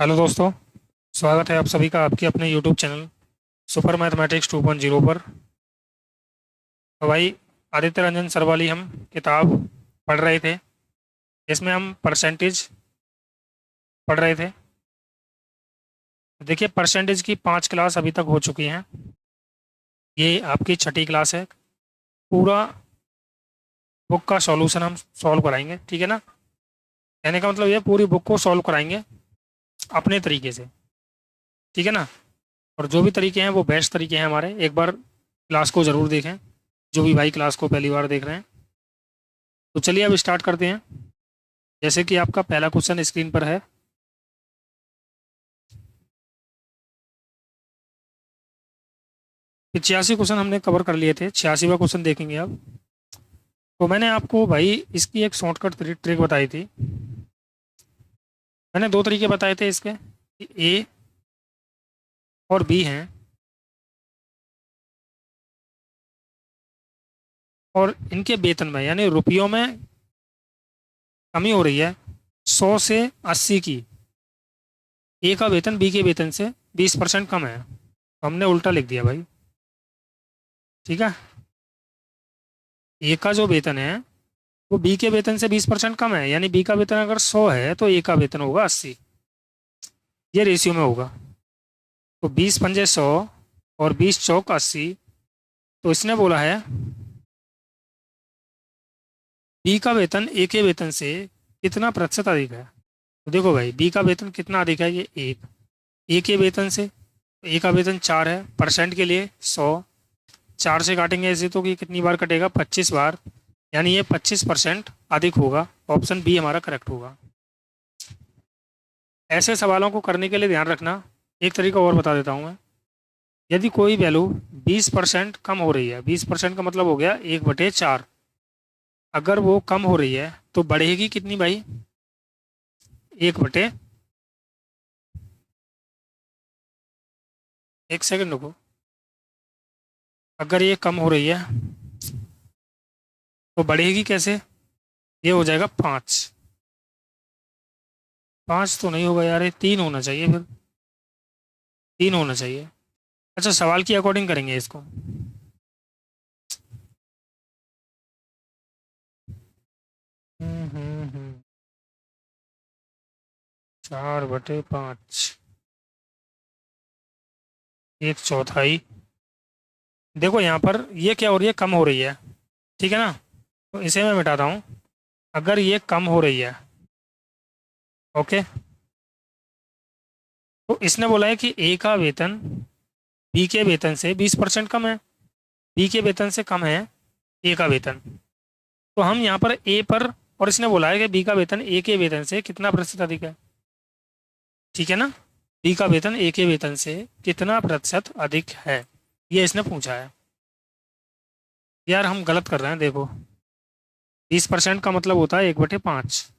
Hello दोस्तों। स्वागत है आप सभी का आपके अपने यूट्यूब चैनल सुपर मैथमेटिक्स 2.0 पर। तो भाई, आदित्य रंजन सर वाली हम किताब पढ़ रहे थे, जिसमें हम परसेंटेज पढ़ रहे थे। देखिए, परसेंटेज की 5 क्लास अभी तक हो चुकी हैं। ये आपकी छठी क्लास है। पूरा बुक का सॉल्यूशन हम सॉल्व कराएंगे, ठीक है ना। कहने का मतलब ये पूरी बुक को सॉल्व कराएंगे अपने तरीके से, ठीक है ना। और जो भी तरीके हैं वो बेस्ट तरीके हैं हमारे। एक बार क्लास को ज़रूर देखें, जो भी भाई क्लास को पहली बार देख रहे हैं। तो चलिए अब स्टार्ट करते हैं। जैसे कि आपका पहला क्वेश्चन स्क्रीन पर है। 85 क्वेश्चन हमने कवर कर लिए थे, 86वां क्वेश्चन देखेंगे अब। तो मैंने आपको भाई इसकी एक शॉर्टकट ट्रिक बताई थी। मैंने दो तरीके बताए थे इसके, ए और बी हैं। और इनके वेतन में यानी रुपयों में कमी हो रही है 100 से 80 की। ए का वेतन बी के वेतन से 20% कम है, तो हमने उल्टा लिख दिया भाई, ठीक है। ए का जो वेतन है वो बी के वेतन से 20% कम है, यानी बी का वेतन अगर 100 है तो ए का वेतन होगा 80। ये रेशियो में होगा। तो 20 पंजे 100 और 20 चौक 80। तो इसने बोला है बी का वेतन ए के वेतन से कितना प्रतिशत अधिक है। तो देखो भाई, बी का वेतन कितना अधिक है, ये एक। ए के वेतन से, ए का वेतन 4 है, परसेंट के लिए 100। 4 से काटेंगे ऐसे तो कि कितनी बार कटेगा, 25 बार। यानी ये 25% अधिक होगा। ऑप्शन बी हमारा करेक्ट होगा। ऐसे सवालों को करने के लिए ध्यान रखना, एक तरीका और बता देता हूँ मैं। यदि कोई वैल्यू 20% कम हो रही है, 20% का मतलब हो गया 1/4। अगर वो कम हो रही है तो बढ़ेगी कितनी भाई, 1/। एक सेकंड रुको। अगर ये कम हो रही है तो बढ़ेगी कैसे, ये हो जाएगा 5। 5 तो नहीं होगा यार, ये 3 होना चाहिए फिर। 3 होना चाहिए। अच्छा, सवाल की अकॉर्डिंग करेंगे इसको। हम्म। 4/5, 1/4। देखो यहाँ पर ये क्या हो रही है, कम हो रही है, ठीक है ना। तो इसे मैं मिटाता हूँ। अगर ये कम हो रही है, ओके, तो इसने बोला है कि ए का वेतन बी के वेतन से 20% कम है। बी के वेतन से कम है ए का वेतन। तो हम यहाँ पर ए पर, और इसने बोला है कि बी का वेतन ए के वेतन से कितना प्रतिशत अधिक है, ठीक है ना। बी का वेतन ए के वेतन से कितना प्रतिशत अधिक है, ये इसने पूछा है। यार हम गलत कर रहे हैं, देखो 20% का मतलब होता है 1/5।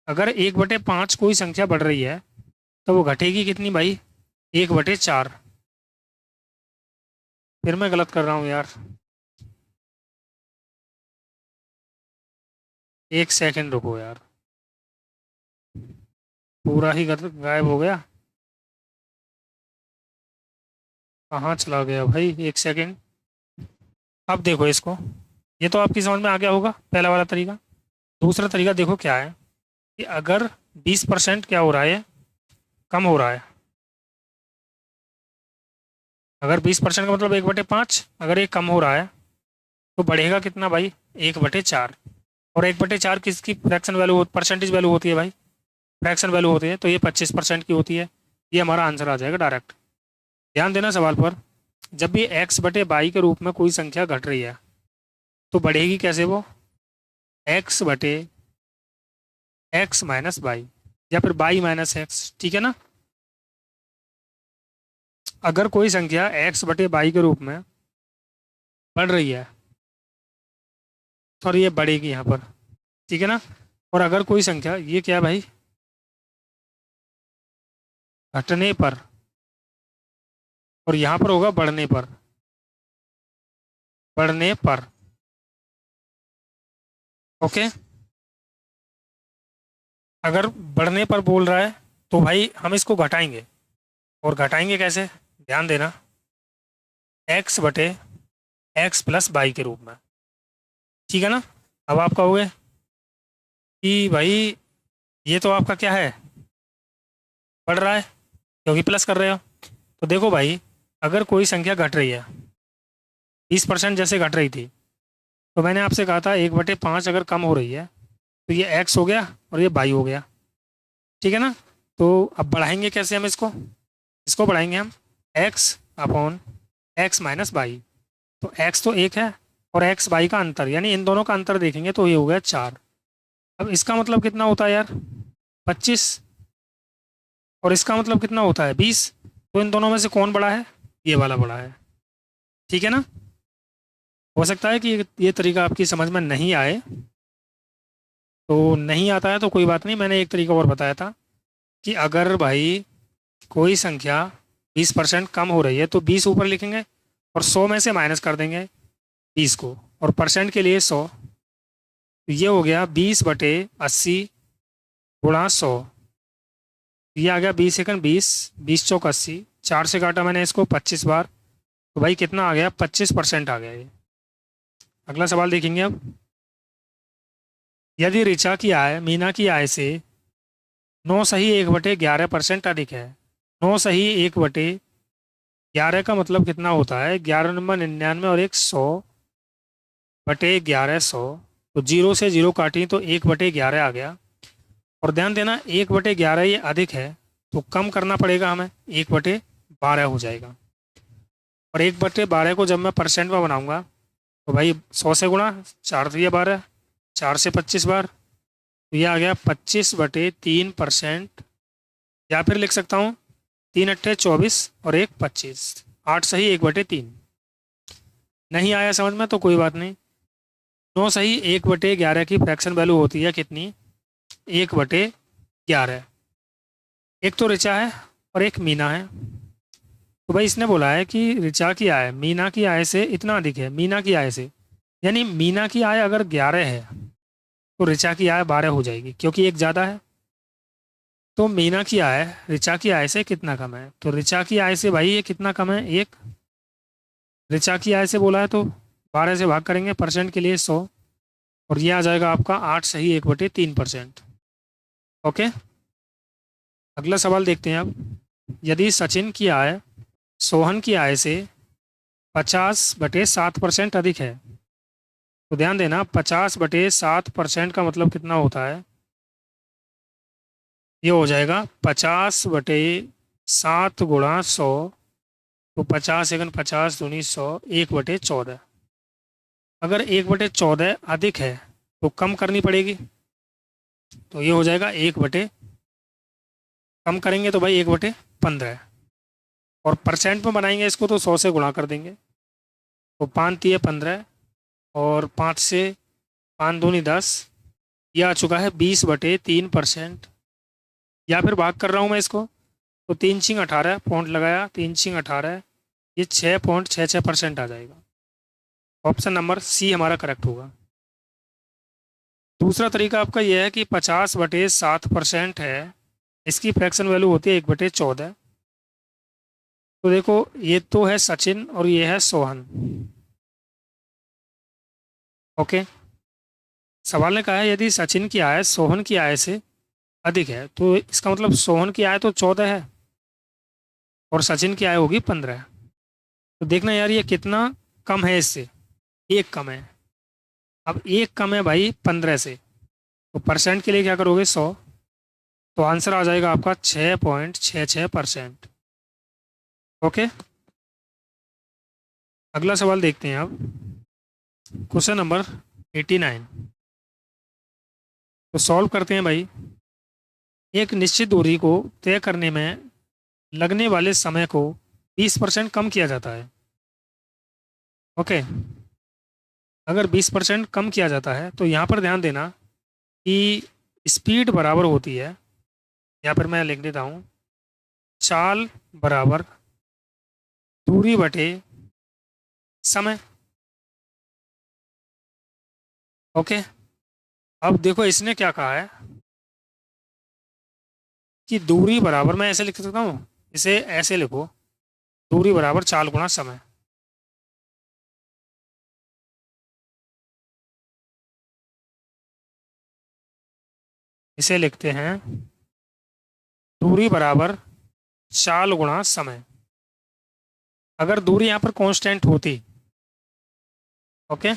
अगर 1/5 कोई संख्या बढ़ रही है तो वो घटेगी कितनी भाई, 1/4। फिर मैं गलत कर रहा हूँ यार। एक सेकंड रुको यार, पूरा ही गायब हो गया। कहाँ चला गया भाई, एक सेकंड। अब देखो इसको, ये तो आपकी समझ में आ गया होगा पहला वाला तरीका। दूसरा तरीका देखो क्या है, कि अगर 20% क्या हो रहा है, कम हो रहा है। अगर 20% का मतलब 1/5, अगर ये कम हो रहा है तो बढ़ेगा कितना भाई, 1/4। और 1/4 किसकी फ्रैक्शन वैल्यू, परसेंटेज वैल्यू होती है भाई, फ्रैक्शन वैल्यू होती है, तो ये 25% की होती है। ये हमारा आंसर आ जाएगा डायरेक्ट। ध्यान देना सवाल पर। जब भी x/y के रूप में कोई संख्या घट रही है तो बढ़ेगी कैसे वो, x/x - y, या फिर y - x, ठीक है ना। अगर कोई संख्या x/y के रूप में बढ़ रही है और ये बढ़ेगी यहाँ पर, ठीक है ना। और अगर कोई संख्या, ये क्या है भाई, घटने पर, और यहाँ पर होगा बढ़ने पर, बढ़ने पर, ओके। अगर बढ़ने पर बोल रहा है तो भाई हम इसको घटाएंगे, और घटाएंगे कैसे, ध्यान देना, एक्स बटे एक्स प्लस वाई के रूप में। ठीक है ना। अब आप कहोगे कि भाई ये तो आपका क्या है, बढ़ रहा है, क्योंकि प्लस कर रहे हो। तो देखो भाई, अगर कोई संख्या घट रही है, 20% जैसे घट रही थी, तो मैंने आपसे कहा था 1/5 अगर कम हो रही है तो ये एक्स हो गया और ये वाई हो गया। ठीक है ना। तो अब बढ़ाएंगे कैसे हम इसको, इसको बढ़ाएंगे हम x upon x minus y. तो एक्स तो एक है, और एक्स वाई का अंतर, यानी इन दोनों का अंतर देखेंगे तो ये हो गया 4। अब इसका मतलब कितना होता है यार, 25, और इसका मतलब कितना होता है 20। तो इन दोनों में से कौन बड़ा है, ये वाला बड़ा है। ठीक है ना। हो सकता है कि ये तरीका आपकी समझ में नहीं आए, तो नहीं आता है तो कोई बात नहीं, मैंने एक तरीका और बताया था कि अगर भाई कोई संख्या 20% कम हो रही है तो 20 ऊपर लिखेंगे, और 100 में से माइनस कर देंगे 20 को, और परसेंट के लिए 100। तो ये हो गया 20/80 गुणा 100। ये आ गया 20 एकन 20, 20 × 4 = 80, 4 से काटा मैंने इसको 25 बार, तो भाई कितना आ गया, 25% आ गया ये। अगला सवाल देखेंगे अब। यदि ऋचा की आय मीना की आय से 9 सही 1/11% अधिक है। 9 सही 1/11 का मतलब कितना होता है, 11×99 और 100/11 100। तो जीरो से जीरो काटी तो 1/11 आ गया। और ध्यान देना 1/11 ये अधिक है, तो कम करना पड़ेगा हमें, 1/12 हो जाएगा। और 1/12 को जब मैं परसेंट में बनाऊंगा तो भाई 100 से गुणा, 4×3 = 12, 4 से 25 बार, तो ये आ गया 25/3%। या फिर लिख सकता हूँ 3×8 = 24 और 1 25, 8 सही 1/3। नहीं आया समझ में तो कोई बात नहीं। 9 सही 1/11 की फ्रैक्शन वैल्यू होती है कितनी, 1/11। एक तो ऋचा है और एक मीना है। तो भाई इसने बोला है कि ऋचा की आय मीना की आय से इतना अधिक है, मीना की आय से, यानी मीना की आय अगर 11 है तो ऋचा की आय 12 हो जाएगी, क्योंकि एक ज़्यादा है। तो मीना की आय ऋचा की आय से कितना कम है, तो ऋचा की आय से भाई ये कितना कम है, एक। ऋचा की आय से बोला है तो 12 से भाग करेंगे, परसेंट के लिए 100, और ये आ जाएगा आपका 8 सही 1/3%। ओके। अगला सवाल देखते हैं अब। यदि सचिन की आय सोहन की आय से 50/7% अधिक है, तो ध्यान देना 50/7% का मतलब कितना होता है, ये हो जाएगा 50/7 गुणा 100। तो 50 × 50 = 100, 1/14। अगर 1/14 अधिक है तो कम करनी पड़ेगी, तो ये हो जाएगा 1/, कम करेंगे तो भाई 1/15। और परसेंट में बनाएंगे इसको तो 100 से गुणा कर देंगे, तो 5×3 = 15, और 5 से 5×2 = 10, यह आ चुका है 20/3%। या फिर भाग कर रहा हूँ मैं इसको, तो 3×18 पॉइंट लगाया, 3×18, ये 6.66% आ जाएगा। ऑप्शन नंबर सी हमारा करेक्ट होगा। दूसरा तरीका आपका यह है कि 50/7% है, इसकी फ्रैक्शन वैल्यू होती है 1/14। तो देखो ये तो है सचिन और ये है सोहन। ओके। सवाल ने कहा है यदि सचिन की आय सोहन की आय से अधिक है, तो इसका मतलब सोहन की आय तो 14 है और सचिन की आय होगी 15। तो देखना यार ये कितना कम है इससे, एक कम है। अब एक कम है भाई 15 से, तो परसेंट के लिए क्या करोगे 100, तो आंसर आ जाएगा आपका 6.66%। ओके। अगला सवाल देखते हैं अब। Question number 89। तो सॉल्व करते हैं भाई। एक निश्चित दूरी को तय करने में लगने वाले समय को 20% कम किया जाता है। ओके। अगर 20% कम किया जाता है तो यहाँ पर ध्यान देना कि स्पीड बराबर होती है, या फिर मैं लिख देता हूँ, चाल बराबर दूरी बटे समय। ओके। अब देखो इसने क्या कहा है, कि दूरी बराबर, मैं ऐसे लिख सकता हूँ, इसे ऐसे लिखो, दूरी बराबर चाल गुणा समय। इसे लिखते हैं दूरी बराबर चाल गुणा समय। अगर दूरी यहाँ पर कांस्टेंट होती, ओके,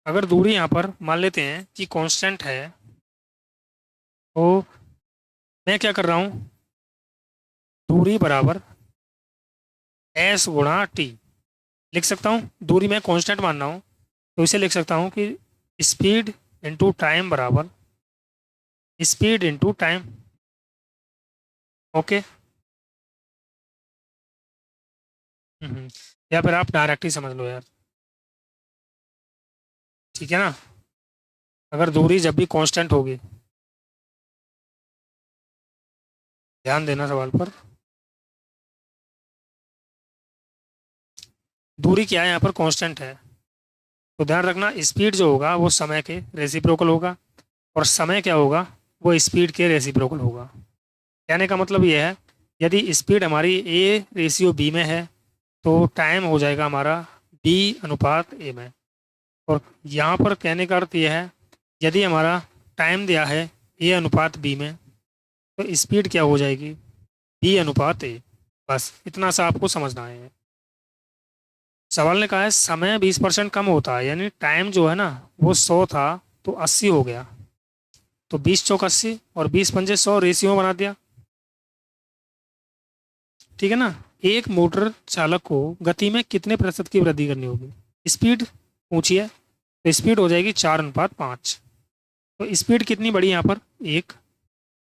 अगर दूरी यहाँ पर मान लेते हैं कि कांस्टेंट है, तो मैं क्या कर रहा हूँ, दूरी बराबर एस गुणा टी लिख सकता हूँ। दूरी मैं कांस्टेंट मान रहा हूँ, तो इसे लिख सकता हूँ कि स्पीड इंटू टाइम बराबर स्पीड इंटू टाइम। ओके। हम्म। या फिर आप डायरेक्ट ही समझ लो यार, ठीक है ना। अगर दूरी जब भी कांस्टेंट होगी, ध्यान देना सवाल पर, दूरी क्या है यहाँ पर, कांस्टेंट है, तो ध्यान रखना स्पीड जो होगा वो समय के रेसिप्रोकल होगा, और समय क्या होगा, वो स्पीड के रेसिप्रोकल होगा। कहने का मतलब ये है, यदि स्पीड हमारी ए रेशियो बी में है, तो टाइम हो जाएगा हमारा बी अनुपात ए में। और यहाँ पर कहने का अर्थ यह है, यदि हमारा टाइम दिया है ए अनुपात बी में, तो स्पीड क्या हो जाएगी, बी अनुपात ए। बस इतना सा आपको समझना है। सवाल ने कहा है समय 20% कम होता है, यानी टाइम जो है ना वो 100 था तो 80 हो गया, तो 20 चौक 80 और 20 पंजे 100 रेशियो बना दिया, ठीक है ना। एक मोटर चालक को गति में कितने प्रतिशत की वृद्धि करनी होगी, स्पीड पूछी है, तो स्पीड हो जाएगी 4:5। तो स्पीड कितनी बढ़ी यहाँ पर, एक,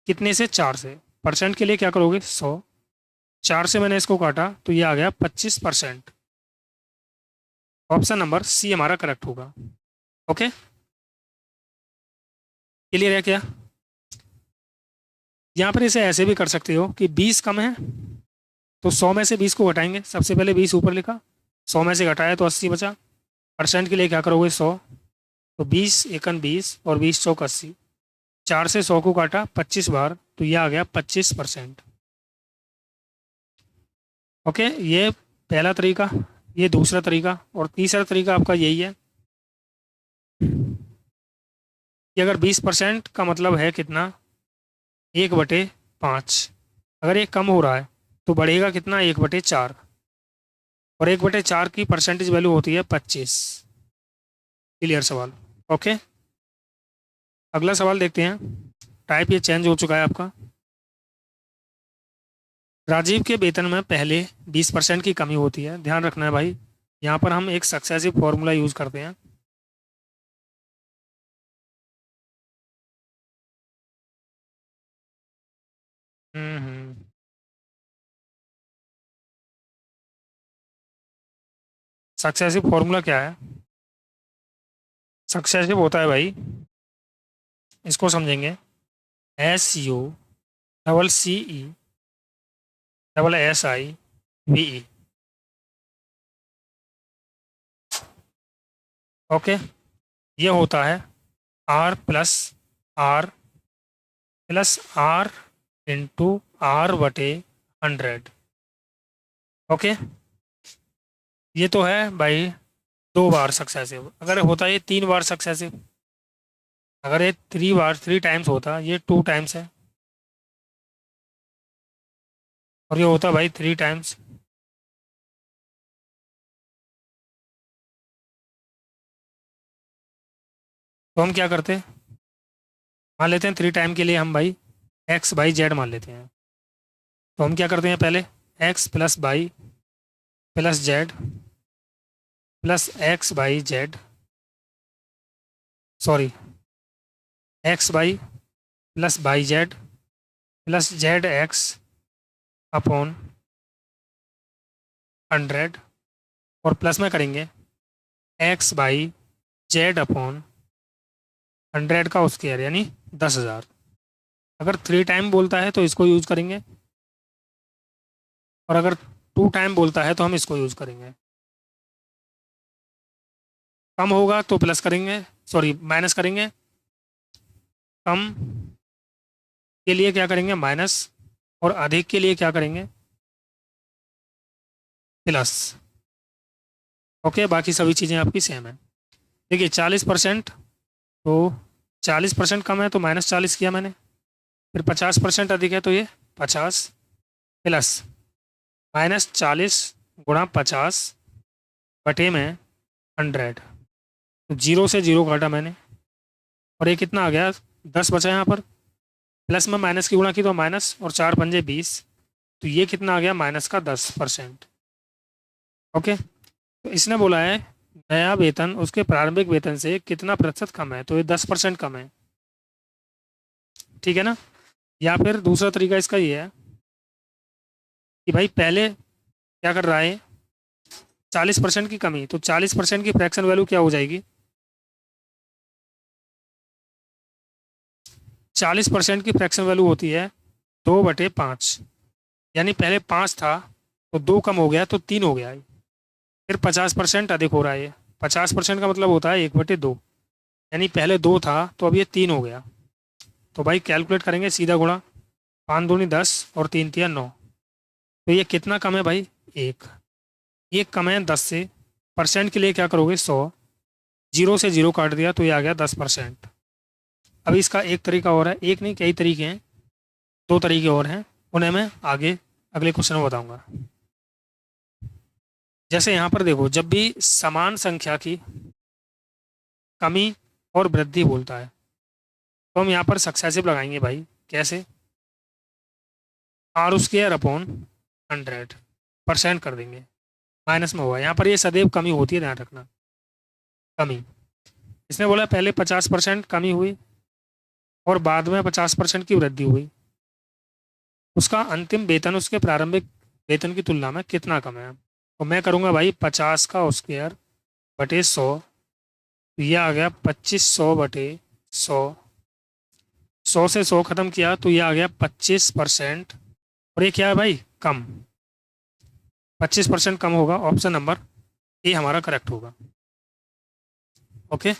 कितने से, 4 से, परसेंट के लिए क्या करोगे, 100, 4 से मैंने इसको काटा तो ये आ गया 25%। ऑप्शन नंबर सी हमारा करेक्ट होगा। ओके, क्लियर है क्या। यहाँ पर इसे ऐसे भी कर सकते हो कि 20 कम है, तो 100 में से 20 को घटाएंगे, सबसे पहले 20 ऊपर लिखा, 100 में से घटाया तो 80 बचा, परसेंट के लिए क्या करोगे, 100, तो 20 एकन 20 और 20 चौक 80, 4 से 100 को काटा 25 बार, तो ये आ गया 25%। ओके, ये पहला तरीका, ये दूसरा तरीका, और तीसरा तरीका आपका यही है कि अगर 20% का मतलब है कितना, 1/5, अगर ये कम हो रहा है तो बढ़ेगा कितना, 1/4, और 1/4 की परसेंटेज वैल्यू होती है 25। क्लियर सवाल। ओके, अगला सवाल देखते हैं। टाइप ये चेंज हो चुका है आपका। राजीव के वेतन में पहले 20% की कमी होती है, ध्यान रखना है भाई, यहाँ पर हम एक सक्सेसिव फॉर्मूला यूज करते हैं। हम्म। सक्सेसिव फॉर्मूला क्या है, सक्सेसिव होता है भाई, इसको समझेंगे, SUCCESSIVE। ओके, ये होता है R+R+R/100। ओके, ये तो है भाई 2 बार सक्सेसिव, अगर होता ये 3 बार सक्सेसिव, अगर ये 3 टाइम्स होता, ये 2 टाइम्स है, और ये होता भाई 3 टाइम्स। तो हम क्या करते, मान लेते हैं 3 टाइम के लिए हम भाई X/Z मान लेते हैं। तो हम क्या करते हैं, पहले X+Y+Z +X/Z, सॉरी, X/Y+Z+ZX/100, और प्लस में करेंगे X/Z/100 का स्क्वायर, यानी 10,000। अगर 3 टाइम बोलता है तो इसको यूज करेंगे, और अगर 2 टाइम बोलता है तो हम इसको यूज करेंगे। कम होगा तो प्लस करेंगे, सॉरी माइनस करेंगे, कम के लिए क्या करेंगे माइनस, और अधिक के लिए क्या करेंगे प्लस। ओके, बाकी सभी चीज़ें आपकी सेम है। देखिए 40%, तो 40% कम है तो -40 किया मैंने, फिर 50% अधिक है तो ये 50 प्लस -40 गुणा 50 बटे में 100। तो जीरो से जीरो काटा मैंने, और ये कितना आ गया 10 बचा यहाँ पर, प्लस में माइनस की गुणा की तो माइनस, और 4 पंजे 20, तो ये कितना आ गया -10%। ओके, तो इसने बोला है नया वेतन उसके प्रारंभिक वेतन से कितना प्रतिशत कम है, तो ये 10% कम है। ठीक है ना। या फिर दूसरा तरीका इसका ये है कि भाई पहले क्या कर रहा है 40% की कमी, तो 40% की फ्रैक्शन वैल्यू क्या हो जाएगी, 40% की फ्रैक्शन वैल्यू होती है 2/5। यानी पहले 5 था तो 2 कम हो गया तो 3 हो गया है। फिर 50% अधिक हो रहा है ये, 50% का मतलब होता है 1/2। यानी पहले 2 था तो अब ये 3 हो गया। तो भाई कैलकुलेट करेंगे सीधा गुणा, 5 दूनी 10 और 3 तिया 9। तो ये कितना कम है भाई, एक। एक कम है 10 से। परसेंट के लिए क्या करोगे 100, जीरो से जीरो काट दिया तो ये आ गया 10%। अभी इसका एक तरीका और है, एक नहीं कई तरीके हैं, 2 तरीके और हैं, उन्हें मैं आगे अगले क्वेश्चन में बताऊंगा। जैसे यहाँ पर देखो, जब भी समान संख्या की कमी और वृद्धि बोलता है तो हम यहाँ पर सक्सेसिव लगाएंगे भाई। कैसे, R² अपॉन 100% कर देंगे, माइनस में हुआ यहाँ पर, ये सदैव कमी होती है, ध्यान रखना कमी। इसने बोला पहले 50% कमी हुई और बाद में 50% की वृद्धि हुई, उसका अंतिम वेतन उसके प्रारंभिक वेतन की तुलना में कितना कम है। तो मैं करूँगा भाई 50 का स्क्वायर बटे 100, तो ये आ गया 2500/100। 100 से 100 खत्म किया तो ये आ गया 25%। और ये क्या है भाई कम, 25% कम होगा, ऑप्शन नंबर ए हमारा करेक्ट होगा। ओके,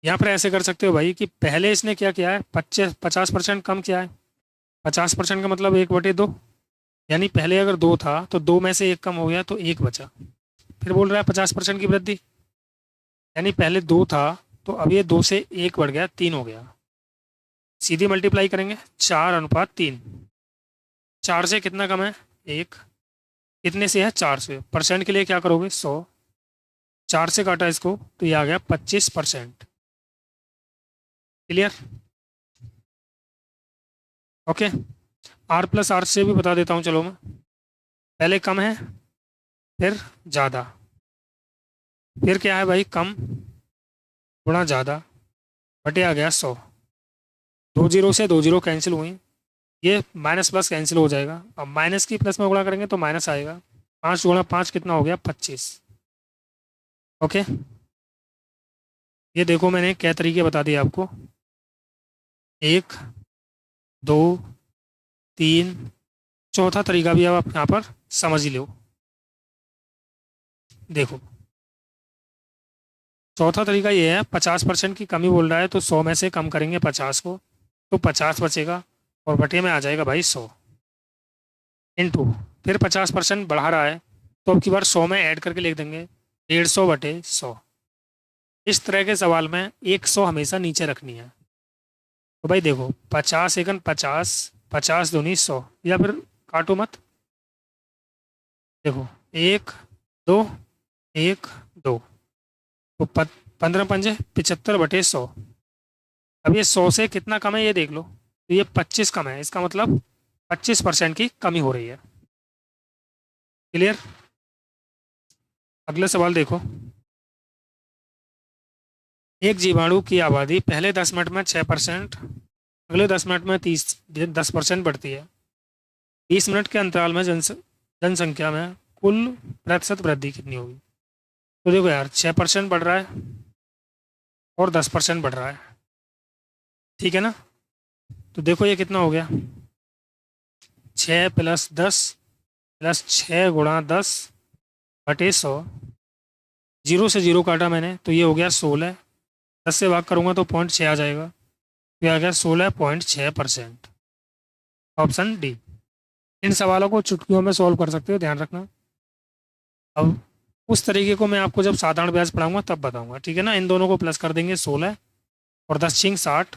यहाँ पर ऐसे कर सकते हो भाई कि पहले इसने क्या किया है 50% कम किया है, 50% का मतलब 1/2। यानी पहले अगर 2 था तो 2 में से 1 कम हो गया तो 1 बचा। फिर बोल रहा है 50% की वृद्धि, यानी पहले 2 था तो अब ये 2 से 1 बढ़ गया 3 हो गया। सीधी मल्टीप्लाई करेंगे 4:3। 4 से कितना कम है 1, कितने से है 4 से, परसेंट के लिए क्या करोगे 100, 4 से काटा इसको तो ये आ गया 25%। क्लियर। ओके, R+R से भी बता देता हूँ चलो मैं। पहले कम है, फिर ज़्यादा, फिर क्या है भाई कम गुणा ज़्यादा बटे आ गया 100। 2 जीरो से 2 जीरो कैंसिल हुई, ये माइनस प्लस कैंसिल हो जाएगा। अब माइनस की प्लस में गुणा करेंगे तो माइनस आएगा, 5 गुणा 5 कितना हो गया 25। ओके, ये देखो मैंने क्या तरीके बता दिए आपको, 1 2 3, चौथा तरीका भी अब आप यहाँ पर समझ ही लो। देखो चौथा तरीका ये है, 50% की कमी बोल रहा है तो 100 में से कम करेंगे 50 को तो 50 बचेगा, और बटे में आ जाएगा भाई 100 इंटू, फिर 50% बढ़ा रहा है तो अब की बार 100 में ऐड करके लिख देंगे 150/100। इस तरह के सवाल में 100 हमेशा नीचे रखनी है। तो भाई देखो 50 एकन 50, 50 दूनी 100, या फिर काटो मत। देखो 1 2 1 2, तो 15 पंजे 75/100। अब ये 100 से कितना कम है ये देख लो, तो ये 25 कम है, इसका मतलब 25% की कमी हो रही है। क्लियर। अगला सवाल देखो, एक जीवाणु की आबादी पहले 10 मिनट में 6%, अगले 10 मिनट में 10% बढ़ती है। 20 मिनट के अंतराल में जनसंख्या में कुल प्रतिशत वृद्धि कितनी होगी। तो देखो यार 6% बढ़ रहा है और 10% बढ़ रहा है, ठीक है ना। तो देखो ये कितना हो गया, 6 + 10 + 6 × 10/100। जीरो से जीरो काटा मैंने तो ये हो गया 16, 10 से भाग करूँगा तो 0.6 आ जाएगा, तो आ गया 16.6%। Option D. इन सवालों को चुटकियों में सॉल्व कर सकते हो, ध्यान रखना। अब उस तरीके को मैं आपको जब साधारण ब्याज पढ़ाऊंगा तब बताऊंगा, ठीक है ना। इन दोनों को प्लस कर देंगे 16 और 10 × 60,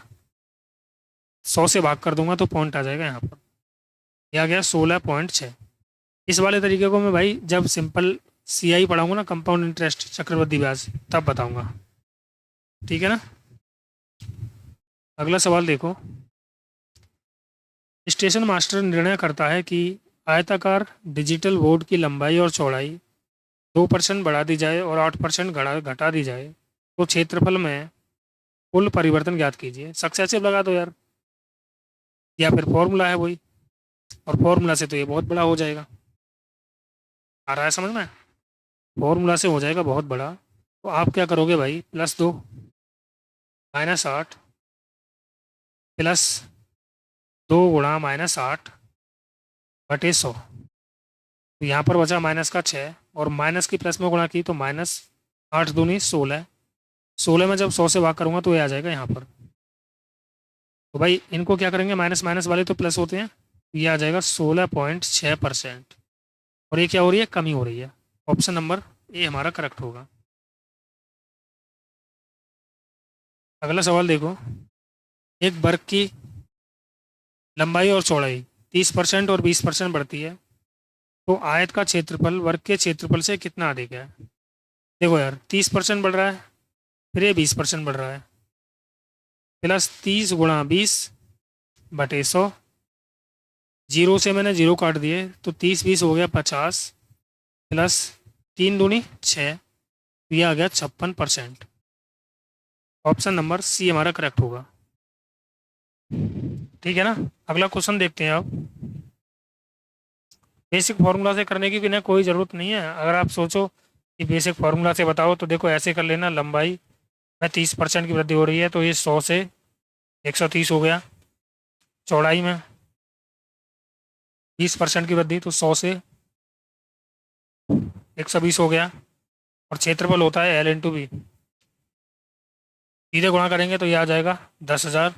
100 से भाग कर दूंगा तो पॉइंट आ जाएगा यहाँ पर। यह आ गया 16.6। इस वाले तरीके को मैं भाई जब सिंपल सीआई पढ़ाऊंगा ना, कंपाउंड इंटरेस्ट चक्रवृद्धि ब्याज, तब बताऊंगा, ठीक है ना। अगला सवाल देखो। स्टेशन मास्टर निर्णय करता है कि आयताकार डिजिटल बोर्ड की लंबाई और चौड़ाई 2% बढ़ा दी जाए और 8% घटा दी जाए, तो क्षेत्रफल में कुल परिवर्तन ज्ञात कीजिए। सक्सेसिव लगा दो यार, या फिर फॉर्मूला है वही, और फॉर्मूला से तो ये बहुत बड़ा हो जाएगा। आ रहा है समझ में? फॉर्मूला से हो जाएगा बहुत बड़ा। तो आप क्या करोगे भाई, +2 -8 +2 × -8 तो यहाँ पर बचा माइनस का 6, और माइनस की प्लस में गुणा की तो -8×2 = 16। 16 में जब 100 से भाग करूँगा तो ये आ जाएगा यहाँ पर। तो भाई इनको क्या करेंगे, माइनस माइनस वाले तो प्लस होते हैं, ये आ जाएगा 16.6%। और ये क्या हो रही है, कमी हो रही है। ऑप्शन नंबर ए हमारा करेक्ट होगा। अगला सवाल देखो। एक वर्ग की लंबाई और चौड़ाई 30% और 20% बढ़ती है, तो आयत का क्षेत्रफल वर्ग के क्षेत्रफल से कितना अधिक है। देखो यार, 30% बढ़ रहा है, फिर ये 20% बढ़ रहा है, +30 × 20/100। जीरो से मैंने जीरो काट दिए तो 30 20 हो गया 50, +3×2 = 6, तो ये आ गया 56%। ऑप्शन नंबर सी हमारा करेक्ट होगा, ठीक है ना। अगला क्वेश्चन देखते हैं आप। बेसिक फार्मूला से करने की भी ना कोई ज़रूरत नहीं है। अगर आप सोचो कि बेसिक फार्मूला से बताओ तो देखो ऐसे कर लेना, लंबाई में 30% की वृद्धि हो रही है तो ये 100 से 130 हो गया। चौड़ाई में 20% की वृद्धि तो 100 से 120 हो गया। और क्षेत्रफल होता है L × B, सीधे गुणा करेंगे तो ये आ जाएगा 10,000।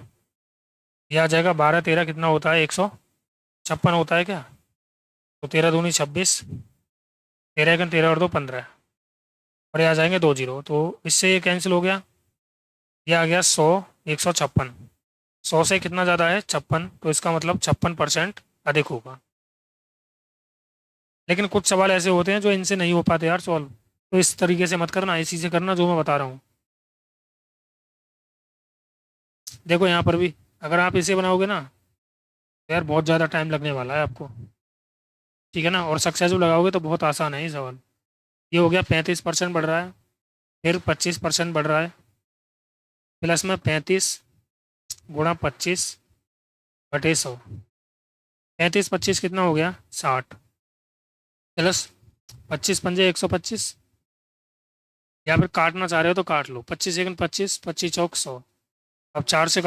यह आ जाएगा 12 13 कितना होता है, 156 होता है क्या। तो 13×2 = 26, 13 × 13 और 2 15, और ये आ जाएंगे 2 जीरो, तो इससे ये कैंसिल हो गया। ये आ गया 100 156। 100 से कितना ज़्यादा है, 56, तो इसका मतलब 56% अधिक होगा। लेकिन कुछ सवाल ऐसे होते हैं जो इनसे नहीं हो पाते यार सॉल्व, तो इस तरीके से मत करना, इसी से करना जो मैं बता रहा हूँ। देखो यहाँ पर भी अगर आप इसे बनाओगे ना तो यार बहुत ज़्यादा टाइम लगने वाला है आपको, ठीक है ना। और सक्सेसफुल लगाओगे तो बहुत आसान है ये सवाल। ये हो गया 35% बढ़ रहा है, फिर 25% बढ़ रहा है, प्लस में 35 × 25/100। 35 25 कितना हो गया, 60, प्लस 25 × 5 = 125। या फिर काटना चाह रहे हो तो काट लो, 25 × 25 25 × 100। अब 4 से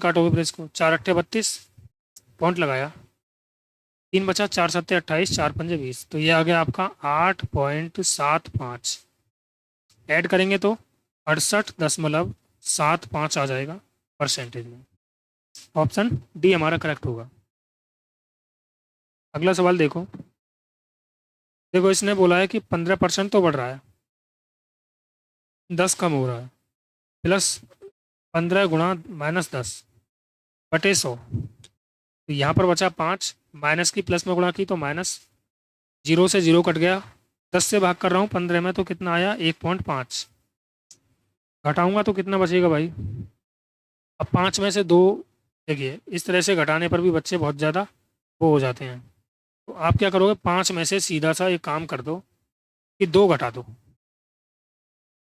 काटोगे फिर इसको, 4 × 8 = 32, पॉइंट लगाया, 3 बचा, 4 × 7 = 28, 4 × 5 = 20, तो ये आ गया आपका 8.75। ऐड करेंगे तो 68.75 आ जाएगा परसेंटेज में। ऑप्शन डी हमारा करेक्ट होगा। अगला सवाल देखो। देखो इसने बोला है कि 15% तो बढ़ रहा है, 10 कम हो रहा है, प्लस 15 × -10/100। तो यहाँ पर बचा 5, माइनस की प्लस में गुणा की तो माइनस, जीरो से जीरो कट गया, 10 से भाग कर रहा हूँ 15 में तो कितना आया, 1.5। घटाऊंगा तो कितना बचेगा भाई, अब 5 में से 2, देखिए इस तरह से घटाने पर भी बच्चे बहुत ज़्यादा वो हो जाते हैं। तो आप क्या करोगे, 5 में से सीधा सा एक काम कर दो कि 2 घटा दो।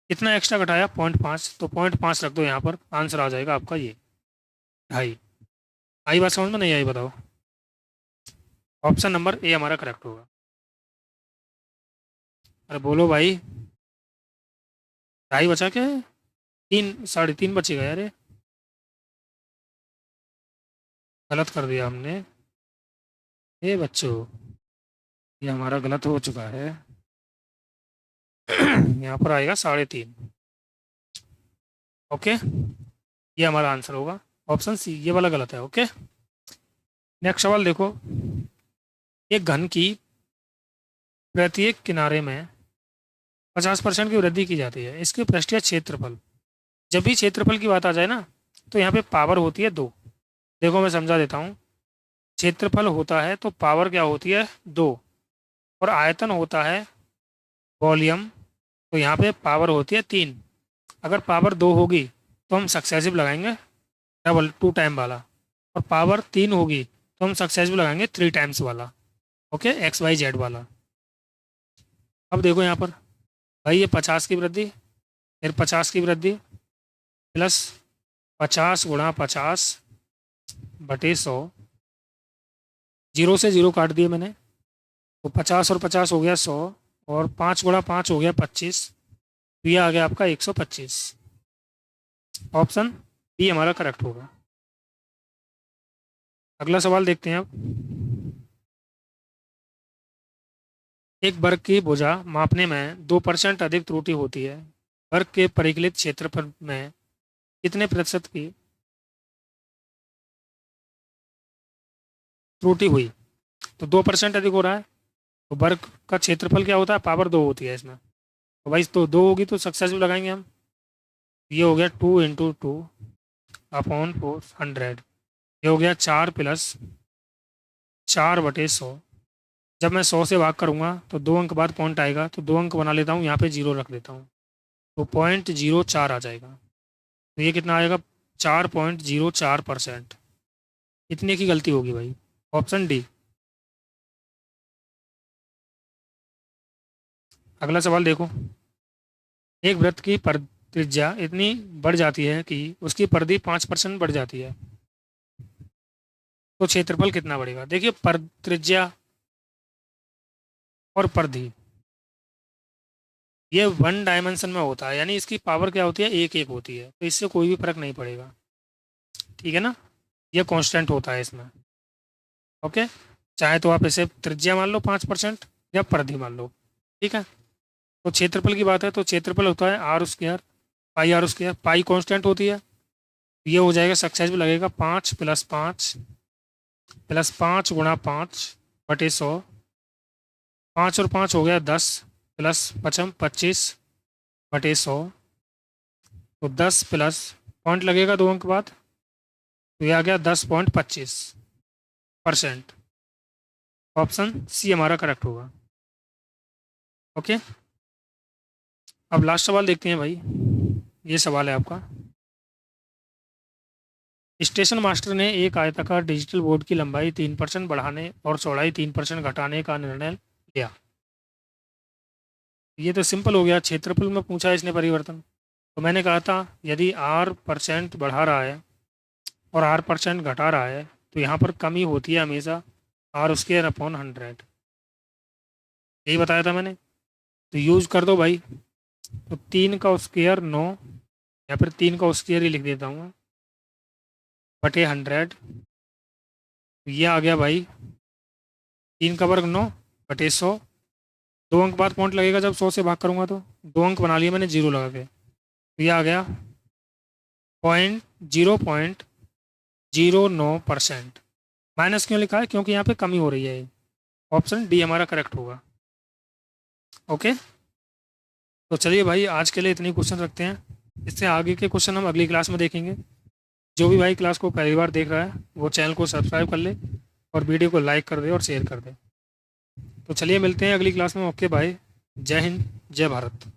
कितना एक्स्ट्रा घटाया, 0.5, तो 0.5 रख दो यहाँ पर, आंसर आ जाएगा आपका ये 2.5। आई बात समझ में, नहीं आई बताओ। ऑप्शन नंबर ए हमारा करेक्ट होगा। अरे बोलो भाई, 2.5 बचा क्या है, 3 3.5 बचेगा यार, ये गलत कर दिया हमने। ये बच्चों, ये हमारा गलत हो चुका है। यहाँ पर आएगा 3.5। ओके, ये हमारा आंसर होगा। ऑप्शन सी ये वाला गलत है। ओके, नेक्स्ट सवाल देखो। एक घन की प्रत्येक किनारे में 50% की वृद्धि की जाती है, इसके पृष्ठीय क्षेत्रफल। जब भी क्षेत्रफल की बात आ जाए ना, तो यहाँ पे पावर होती है 2। देखो मैं समझा देता हूँ। क्षेत्रफल होता है तो पावर क्या होती है 2, और आयतन होता है वॉल्यूम, तो यहाँ पे पावर होती है 3। अगर पावर 2 होगी तो हम सक्सेसिव लगाएंगे डबल 2 टाइम वाला, और पावर 3 होगी तो हम सक्सेसिव लगाएंगे 3 टाइम्स वाला। ओके, एक्स वाई जेड वाला। अब देखो यहाँ पर भाई, ये 50 की वृद्धि, फिर 50 की वृद्धि, प्लस 50 × 50/100, जीरो से जीरो काट दिए मैंने, तो 50 और 50 हो गया 100, और 5 × 5 हो गया 25, तो ये आ गया आपका 125। ऑप्शन बी हमारा करेक्ट होगा। अगला सवाल देखते हैं अब। एक वर्ग की भुजा मापने में 2% अधिक त्रुटि होती है, वर्ग के परिकलित क्षेत्रफल में कितने प्रतिशत की त्रुटि हुई? तो 2% अधिक हो रहा है, तो वर्ग का क्षेत्रफल क्या होता है, पावर 2 होती है इसमें, तो भाई तो 2 होगी तो सक्सेसफुल लगाएंगे हम। ये हो गया 2 × 2/400, ये हो गया 4 + 4/100। जब मैं 100 से भाग करूंगा तो 2 अंक बाद पॉइंट आएगा, तो 2 अंक बना लेता हूँ, यहाँ पे जीरो रख देता हूँ, तो 0.04 आ जाएगा। तो ये कितना आएगा, 4.04%। इतने की गलती होगी भाई, ऑप्शन डी। अगला सवाल देखो। एक वृत्त की त्रिज्या इतनी बढ़ जाती है कि उसकी परिधि 5% बढ़ जाती है, तो क्षेत्रफल कितना बढ़ेगा? देखिए, त्रिज्या और परिधि ये 1 डायमेंशन में होता है, यानी इसकी पावर क्या होती है, 1 1 होती है, तो इससे कोई भी फर्क नहीं पड़ेगा। ठीक है ना, ये कांस्टेंट होता है इसमें। ओके, चाहे तो आप इसे त्रिज्या मान लो 5% या परिधि मान लो। ठीक है, तो क्षेत्रफल की बात है तो क्षेत्रफल होता है r², पाई r², पाई कांस्टेंट होती है, ये हो जाएगा सक्सेसफुल लगेगा 5 + 5 + 5 × 5/100, 5 और 5 हो गया 10, प्लस 25/100, तो 10 प्लस पॉइंट लगेगा 2 अंक बाद, तो ये आ गया 10.25%। ऑप्शन सी हमारा करेक्ट होगा। ओके, अब लास्ट सवाल देखते हैं भाई। ये सवाल है आपका। स्टेशन मास्टर ने एक आयताकार डिजिटल बोर्ड की लंबाई 3% बढ़ाने और चौड़ाई 3% घटाने का निर्णय लिया। ये तो सिंपल हो गया, क्षेत्रफल में पूछा है इसने परिवर्तन, तो मैंने कहा था यदि r% बढ़ा रहा है और r% घटा रहा है, तो यहाँ पर कमी होती है हमेशा r²/100। यही बताया था मैंने, तो यूज़ कर दो भाई। तो 3 का स्क्वायर 9, या फिर 3 का स्क्वायर ही लिख देता हूँ, बटे 100, ये आ गया भाई 3 का वर्ग 9/100। 2 अंक बाद पॉइंट लगेगा जब 100 से भाग करूंगा, तो 2 अंक बना लिए मैंने जीरो लगा के, तो ये आ गया 0.09%। माइनस क्यों लिखा है, क्योंकि यहाँ पे कमी हो रही है। ऑप्शन डी हमारा करेक्ट होगा। ओके, तो चलिए भाई आज के लिए इतनी क्वेश्चन रखते हैं, इससे आगे के क्वेश्चन हम अगली क्लास में देखेंगे। जो भी भाई क्लास को पहली बार देख रहा है वो चैनल को सब्सक्राइब कर ले, और वीडियो को लाइक कर दे और शेयर कर दे। तो चलिए मिलते हैं अगली क्लास में। ओके भाई, जय हिंद, जय भारत।